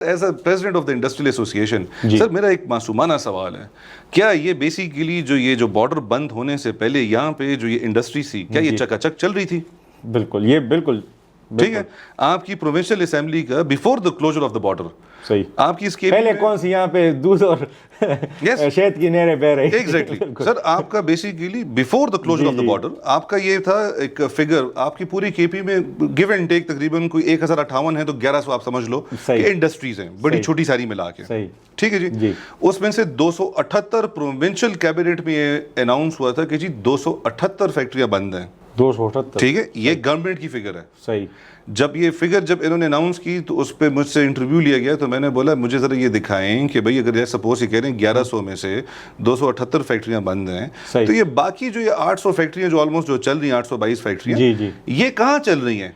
As a president of the industrial association sir, मेरा एक मासूमाना सवाल है, क्या ये बेसिकली जो बॉर्डर बंद होने से पहले यहाँ पे जो ये इंडस्ट्री थी, क्या ये चकाचक चल रही थी? बिल्कुल, ये बिल्कुल ठीक है। आपकी प्रोविंशियल असेंबली का before the closure of the border, सही, आपकी इसके पहले कौन सी यहाँ पे दूध और शहद की नहरें बह रही? एग्जैक्टली सर, आपका basically before the closure of the border आपका ये था एक फिगर, आपकी पूरी केपी में गिव एंड टेक तकरीबन कोई 1058 है तो 1100 आप समझ लो कि इंडस्ट्रीज हैं, बड़ी छोटी सारी मिला के। सही, ठीक है जी। उसमें से 278 प्रोविंशियल कैबिनेट में ये अनाउंस हुआ था कि जी 278 फैक्ट्रियां बंद हैं। 278, ठीक है, ये गवर्नमेंट की फिगर है। सही। जब इन्होंने अनाउंस की तो उस पर मुझसे इंटरव्यू लिया गया, तो मैंने बोला मुझे ज़रा ये दिखाएं कि भाई अगर सपोज ये कह रहे हैं 1100 में से 278 फैक्ट्रियां बंद हैं, तो ये बाकी जो ये 800 फैक्ट्रियां जो ऑलमोस्ट जो चल रही हैं, 822 फैक्ट्रियां, ये कहाँ चल रही हैं?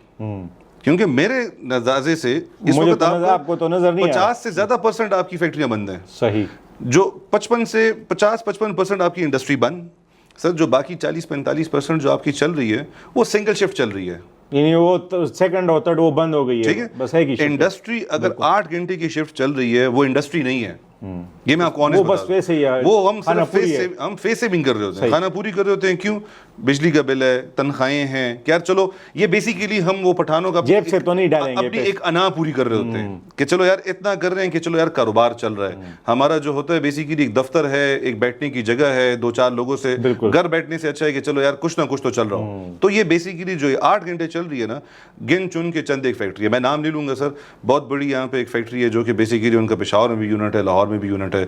क्योंकि मेरे नज़ारे से इस वक्त आपको तो नजर नहीं 50 से ज़्यादा % आपकी फैक्ट्रियां बंद हैं। सही। जो 55 से 50-55% आपकी इंडस्ट्री बंद सर, जो बाकी 40-45% जो आपकी चल रही है वो सिंगल शिफ्ट चल रही है, यानी वो सेकंड और थर्ड वो बंद हो गई है। ठीक है, बस है कि इंडस्ट्री अगर 8 घंटे की शिफ्ट चल रही है वो इंडस्ट्री नहीं है। ये मैं आपको ऑनेस्ट बस वैसे ही वो हम फेस सेविंग कर रहे होते हैं, खाना पूरी कर रहे होते हैं। क्यों? बिजली का बिल है, तनख्वाहें हैं, क्या चलो ये बेसिकली हम वो पठानों का जेब से तो नहीं डालेंगे, अपनी एक अना पूरी कर रहे होते हैं कि चलो यार इतना कर रहे हैं कि चलो यार कारोबार चल रहा है। हमारा जो होता है बेसिकली एक दफ्तर है, एक बैठने की जगह है, 2-4 लोगों से घर बैठने से अच्छा है कि चलो यार कुछ ना कुछ तो चल रहा हो। तो ये बेसिकली जो 8 घंटे चल रही है ना, गिन चुन के चंद एक फैक्ट्री है, मैं नाम नहीं लूंगा सर, बहुत बड़ी यहाँ पे एक फैक्ट्री है जो कि बेसिकली उनका पेशावर में भी यूनिट है, लाहौर में भी यूनिट है।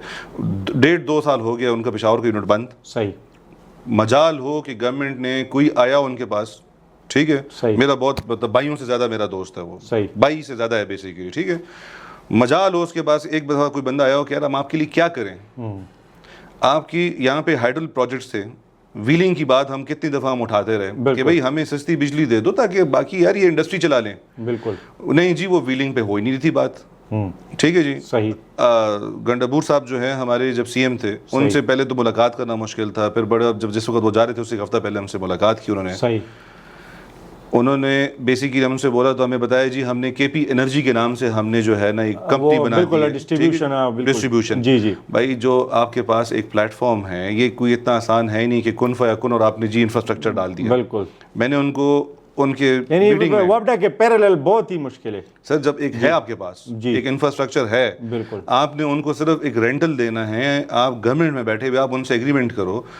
1.5-2 साल हो गया उनका पेशावर का यूनिट बंद। सही। मजाल हो कि गवर्नमेंट ने कोई आया उनके पास, ठीक है, मेरा बहुत मतलब भाइयों से ज्यादा मेरा दोस्त है वो, सही, भाई से ज्यादा है बेसिकली, ठीक है, मजाल हो उसके पास एक दफा कोई बंदा आया हो कि यार हम आपके लिए क्या करें। आपकी यहाँ पे हाइडल प्रोजेक्ट्स थे, व्हीलिंग की बात हम कितनी दफा हम उठाते रहे कि भाई हमें सस्ती बिजली दे दो ताकि बाकी यार ये इंडस्ट्री चला लें। बिल्कुल नहीं जी, वो व्हीलिंग पे हो ही नहीं थी बात। ठीक है जी। सही। गंडापुर साहब जो हैं हमारे जब सीएम थे, उनसे पहले तो मुलाकात करना मुश्किल था, फिर बड़ा जब जिस वक्त वो जा रहे थे उससे एक हफ्ता पहले हमसे मुलाकात की उन्होंने। सही। उन्होंने बेसिकली हमसे बोला तो हमें बताया जी हमने केपी एनर्जी के नाम से हमने जो है ना एक कंपनी बना दी है, डिस्ट्रीब्यूशन। जी जी भाई, जो आपके पास एक प्लेटफॉर्म है, ये कोई इतना आसान है ही नहीं कि कुन फयाकुन और आपने जी इंफ्रास्ट्रक्चर डाल दिया। बिल्कुल। मैंने उनको उनके वापडा के पैरेलल बहुत ही मुश्किल है सर, जब एक है आपके पास एक इंफ्रास्ट्रक्चर है, बिल्कुल, आपने उनको सिर्फ एक रेंटल देना है, आप गवर्नमेंट में बैठे हुए आप उनसे एग्रीमेंट करो।